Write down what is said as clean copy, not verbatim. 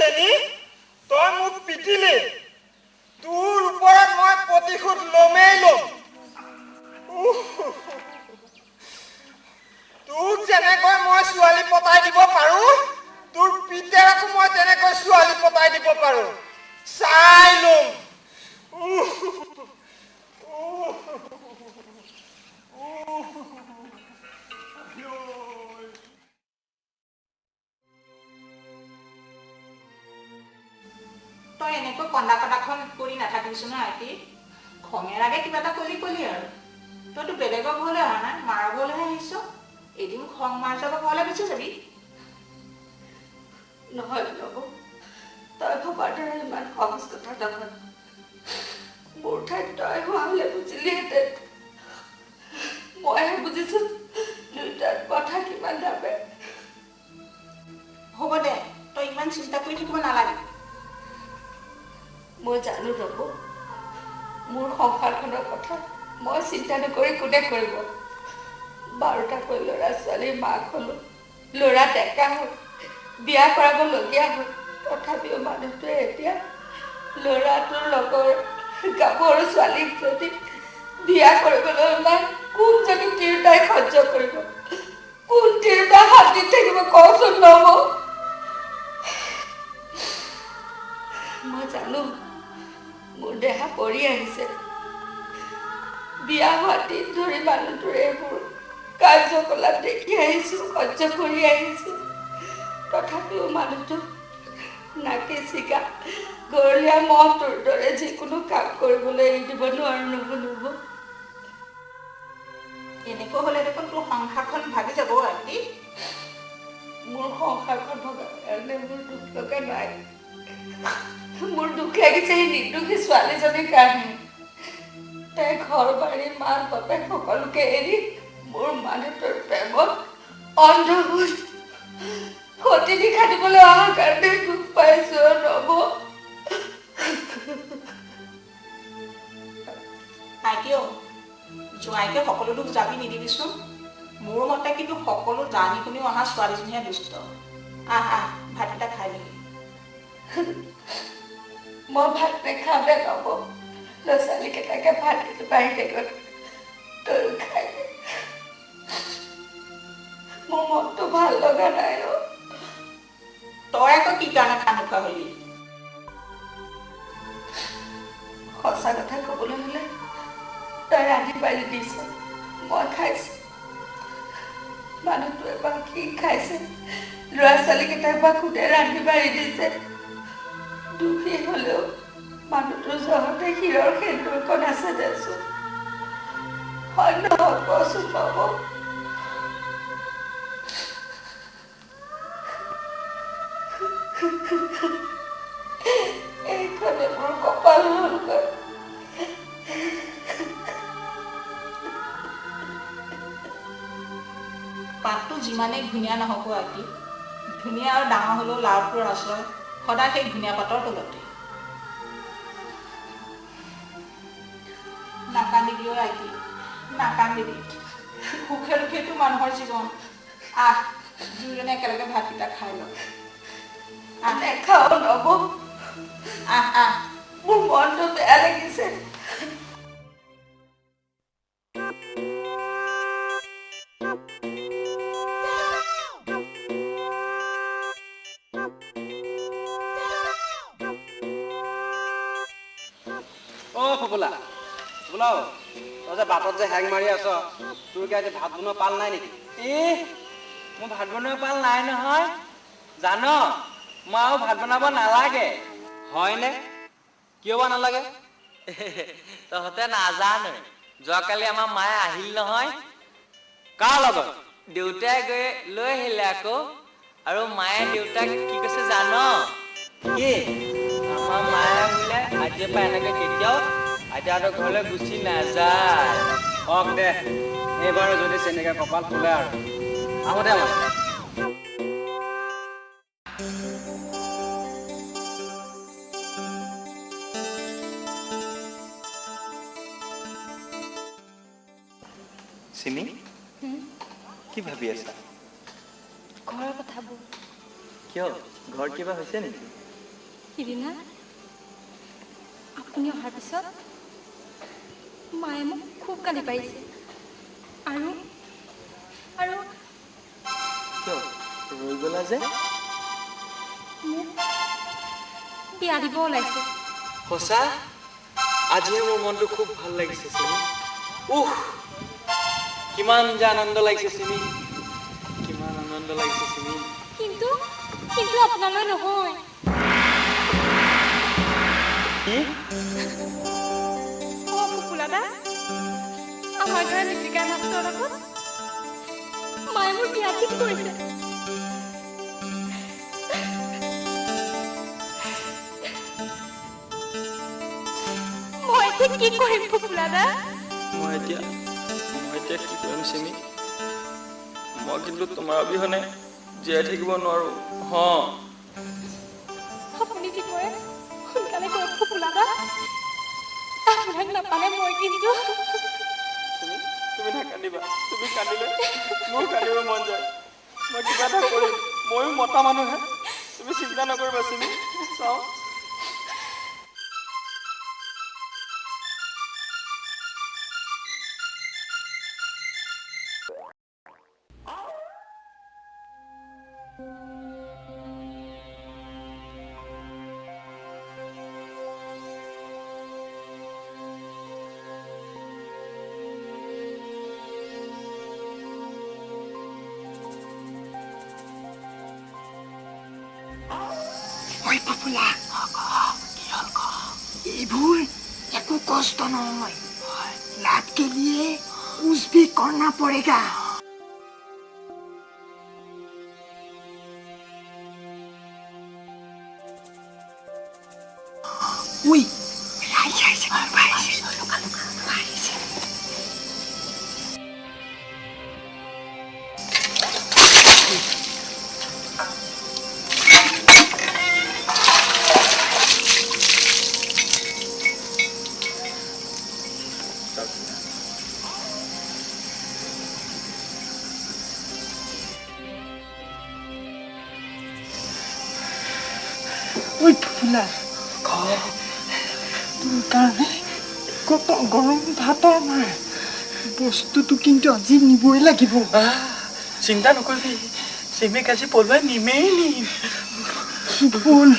চেনি তই মোক পিটিলি তোৰ ওপৰত মই প্ৰতিশোধ লমেই লম তোক যেনেকৈ মই ছোৱালী পতাই দিব পাৰোঁ তোৰ পিতেৰকো মই তেনেকৈ ছোৱালী পতাই দিব পাৰোঁ চাই লম তই এনেকৈ কন্দা কটাখন কৰি নাথাকিছো ন আইটি খঙে লাগে কিবা এটা কলি আৰু তইতো বেলেগৰ ঘৰলৈ অহা নাই মাৰ ঘৰলৈহে আহিছ এদিন খং মাৰ যাব ঘৰলৈ গুচি যাবি নহয় নব তই ভবাৰ দৰে ইমান সহজ কথা নহয় মোৰ ঠাইত তই হোৱা হ'লে বুজিলিহেঁতেন মইহে বুজিছো দুয়োটাৰ কথা কিমান ভাবে হ'ব দে তই ইমান চিন্তা কৰি থাকিব নালাগে মই জানো ৰব মোৰ সংসাৰখনৰ কথা মই চিন্তা নকৰি কোনে কৰিব 12টাকৈ ল'ৰা ছোৱালীৰ মাক হলো ল'ৰা ডেকা হ'ল বিয়া কৰাবলগীয়া হ'ল তথাপিও মানুহটোৱে এতিয়া ল'ৰাটোৰ লগৰ গাভৰু ছোৱালীক যদি বিয়া কৰিবলৈ ওলাই কোনজনী তিৰোতাই সহ্য কৰিব কোন তিৰোতা শান্তিত থাকিব কওকচোন নব মই জানো মোৰ দেহা পৰি আহিছে বিয়া হোৱা দিন ধৰি মানুহটোৰ এইবোৰ কাৰ্যকলাপ দেখি আহিছো সহ্য কৰি আহিছো তথাপিও মানুহটো নাকি চিগা গৰলীয়া মহটোৰ দৰে যিকোনো কাম কৰিবলৈ এৰি দিব নোৱাৰো নহব এনেকৈ হ'লে দেখোন তোৰ সংসাৰখন ভাগি যাব আইটি মোৰ সংসাৰখন ভগাৰ কাৰণে মোৰ দুখ লগা নাই মোৰ দুখ লাগিছে এই নিৰ্দোষী ছোৱালীজনীৰ কাৰণে তাই ঘৰ বাৰী মাক বাপেক সকলোকে এৰি মোৰ মানুহটোৰ প্ৰেমত অন্ধ হৈ সতিনী খাটিবলৈ অহাৰ কাৰণে দুখ পাইছো নব আইটিও জোঁৱাইকে সকলো দুখ জাপি নিদিবিচোন মোৰ মতে কিন্তু সকলো জানি শুনি অহা ছোৱালীজনীহে দুষ্ট আহ ভাতকেইটা খাই দিবি মই ভাত নেখাওঁ দে নব ল'ৰা ছোৱালীকেইটাকে ভাত বাঢ়িতে গ'ল তই খাই মোৰ মনটো ভাল লগা নাই তই আকৌ কি কাৰণে খাই নোখোৱা হলি সঁচা কথা ক'বলৈ হ'লে তই ৰান্ধি বাঢ়ি দিছ মই খাইছো মানুহটোৱে বা কি খাইছে ল'ৰা ছোৱালীকেইটাই বা খুদে ৰান্ধি বাঢ়ি দিছে দুখী হ'লেও মানুহটোৰ জহতে শিৰৰ সেন্দুৰকণ আছে দেচোন হয় নহয় কচোন পাব এইখনে মোৰ কপাল হ'লগৈ পাতটো যিমানেই ধুনীয়া নহ'ব আইটি ধুনীয়া আৰু ডাঙৰ হ'লেও লাওটোৰ আচল সদায় সেই ধুনীয়া পাতৰ তলতে নাকান্দিবি অ আইটি নাকান্দিবি সুখে দুখেতো মানুহৰ জীৱন আহ দুয়োজনে একেলগে ভাতকেইটা খাই লওঁ নেখাওঁ নব আহ মোৰ মনটো বেয়া লাগিছে বোলা বোলাও তই যে বাটত যে হেং মাৰি আছ তোৰ কি আজি ভাত বনোৱা পাল নাই নেকি মোৰ ভাত বনোৱা পাল নাই নহয় জান মই আৰু ভাত বনাব নালাগে হয়নে কিয় বা নালাগে তহঁতে নাজানো যোৱাকালি আমাৰ মায়ে আহিল নহয় কাৰ লগত দেউতাই গৈ লৈ আহিলে আকৌ আৰু মায়ে দেউতাক কি কৈছে জান কি আমাৰ মায়ে বোলে আজিৰ পৰা এনেকে কেতিয়াও আইতাহঁতৰ ঘৰলৈ গুচি নাযায় হওক দে এইবাৰ যদি চেনেকে কপাল ফুলে আৰু আহো দে আমাৰ চিমি কি ভাবি আছা ঘৰৰ কথাবোৰ কিয় ঘৰ কিবা হৈছে নেকি সিদিনা আপুনি অহাৰ পিছত মায়ে মোক খুব গালি পাৰিছে আৰু আৰু কিয় ৰৈ গ'লা যে? মোক বিয়া দিব ওলাইছে। সঁচা? আজিহে মোৰ মনটো খুব ভাল লাগিছে চিমি। কিমান যে আনন্দ লাগিছে চিমি, কিমান আনন্দ লাগিছে চিমি। কিন্তু কিন্তু আপোনালৈ নহয়। কি? ফুপুলাদা, আমাৰ দৰে লিপিকা মাষ্টৰ লগত মায়ে মোৰ বিয়া ঠিক কৰিছে। মই এতিয়া কি কৰিম ফুপুলাদা? মই এতিয়া কি কৰিম চিমি? মই কিন্তু তোমাৰ অবিহনে জীয়াই থাকিব নোৱাৰো। আপুনি কি কৰে সোনকালে কৰক ফুপুলাদা। আপোনাক নাপালে মই কিন্তু তুমি নাকান্দিবা। তুমি কান্দিলে মোৰ কান্দিব মন যায়। মই কিবা এটা কৰিম, ময়ো মতা মানুহে। তুমি চিন্তা নকৰিবা চিমি। চাওঁ ঐ ফুপুলা, এইবোৰ একো কষ্ট নহয়। लात के लिए कुछ भी करना पड़ेगा। उई, ওই ফুলা তোৰ কাৰণে কত গৰম ভাতৰ মাৰ বস্তুটো কিন্তু আজি নিবই লাগিব। চিন্তা নকৰিবি, চিমিক আজি পলুৱাই নিমেই নিম। বল